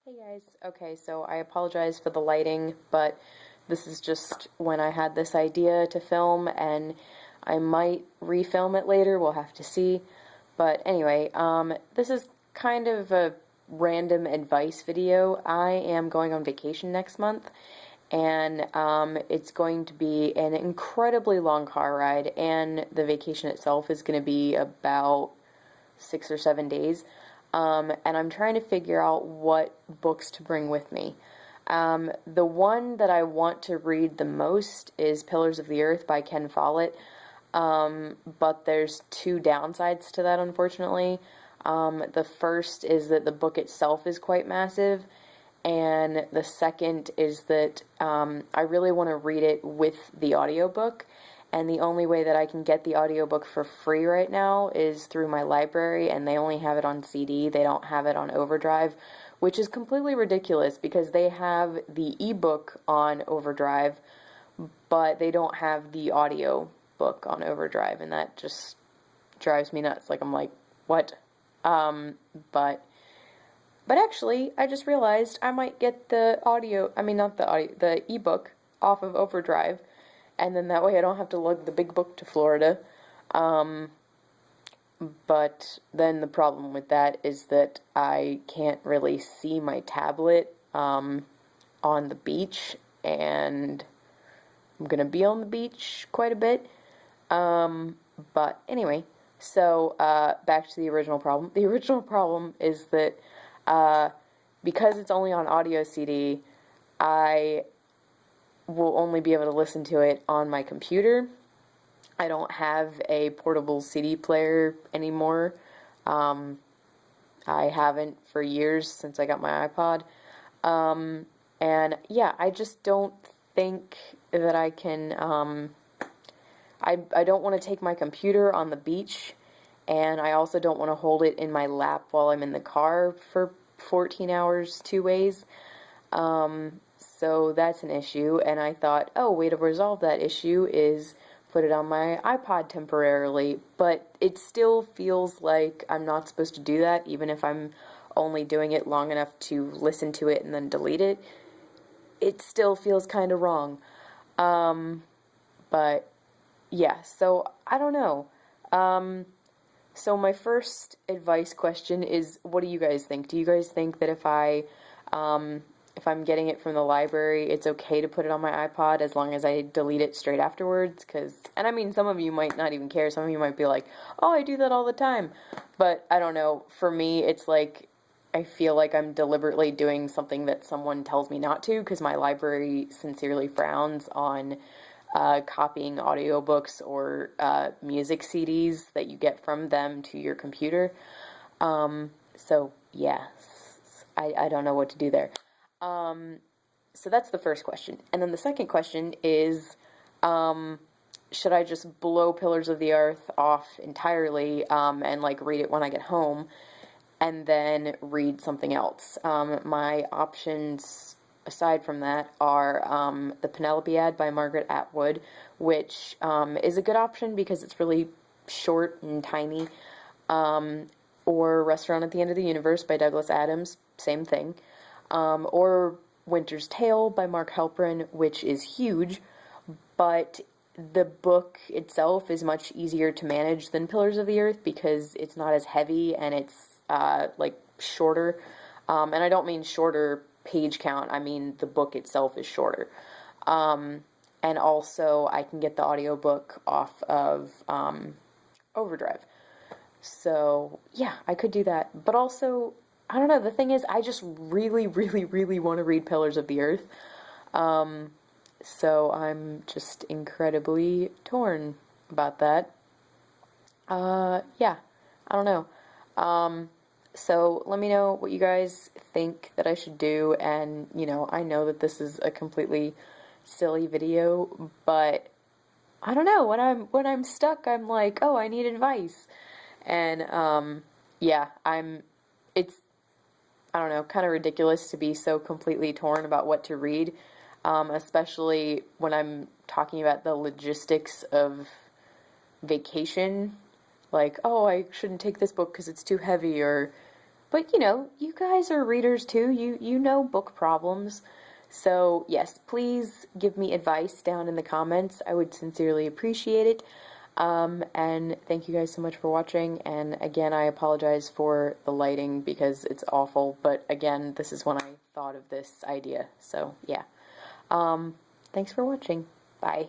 Hey guys. Okay, so I apologize for the lighting, but this is just when I had this idea to film, and I might refilm it later. We'll have to see. But anyway, this is kind of a random advice video. I am going on vacation next month, and it's going to be an incredibly long car ride, and the vacation itself is going to be about 6 or 7 days. And I'm trying to figure out what books to bring with me. The one that I want to read the most is Pillars of the Earth by Ken Follett, but there's two downsides to that, unfortunately. The first is that the book itself is quite massive, and the second is that I really want to read it with the audiobook. And the only way that I can get the audiobook for free right now is through my library, and they only have it on CD. They don't have it on Overdrive, which is completely ridiculous because they have the ebook on Overdrive, but they don't have the audio book on Overdrive, and that just drives me nuts. Like, I'm like, what? But actually, I just realized I might get the not the audio, the ebook off of Overdrive, and then that way I don't have to lug the big book to Florida. But then the problem with that is that I can't really see my tablet on the beach, and I'm gonna be on the beach quite a bit. But anyway, so back to the original problem. The original problem is that because it's only on audio CD, I will only be able to listen to it on my computer. I don't have a portable CD player anymore. I haven't for years since I got my iPod. And yeah, I just don't think that I can, I don't want to take my computer on the beach, and I also don't want to hold it in my lap while I'm in the car for 14 hours two ways. So that's an issue, and I thought, oh, way to resolve that issue is put it on my iPod temporarily, but it still feels like I'm not supposed to do that, even if I'm only doing it long enough to listen to it and then delete it. It still feels kind of wrong. But yeah, so I don't know. So my first advice question is, what do you guys think? Do you guys think that if I'm getting it from the library, it's okay to put it on my iPod as long as I delete it straight afterwards? And I mean, some of you might not even care. Some of you might be like, oh, I do that all the time. But I don't know. For me, it's like, I feel like I'm deliberately doing something that someone tells me not to, because my library sincerely frowns on copying audiobooks or music CDs that you get from them to your computer. So, yeah, I don't know what to do there. So that's the first question. And then the second question is, should I just blow Pillars of the Earth off entirely, and like read it when I get home, and then read something else? My options aside from that are The Penelopiad by Margaret Atwood, which is a good option because it's really short and tiny, or Restaurant at the End of the Universe by Douglas Adams, same thing, or Winter's Tale by Mark Halperin, which is huge, but the book itself is much easier to manage than Pillars of the Earth because it's not as heavy and it's like shorter. And I don't mean shorter page count, I mean the book itself is shorter. And also I can get the audiobook off of Overdrive. So yeah, I could do that. But also, I don't know, the thing is, I just really, really, really want to read Pillars of the Earth. So I'm just incredibly torn about that. Yeah, I don't know. So let me know what you guys think that I should do, and, I know that this is a completely silly video, but I don't know, when I'm stuck, I'm like, oh, I need advice. And, yeah, it's, I don't know, kind of ridiculous to be so completely torn about what to read, especially when I'm talking about the logistics of vacation. Like, oh, I shouldn't take this book because it's too heavy, or But you know, you guys are readers too. You know book problems. So, yes, please give me advice down in the comments. I would sincerely appreciate it. And thank you guys so much for watching. And again, I apologize for the lighting because it's awful. But again, this is when I thought of this idea. So, yeah. Thanks for watching. Bye.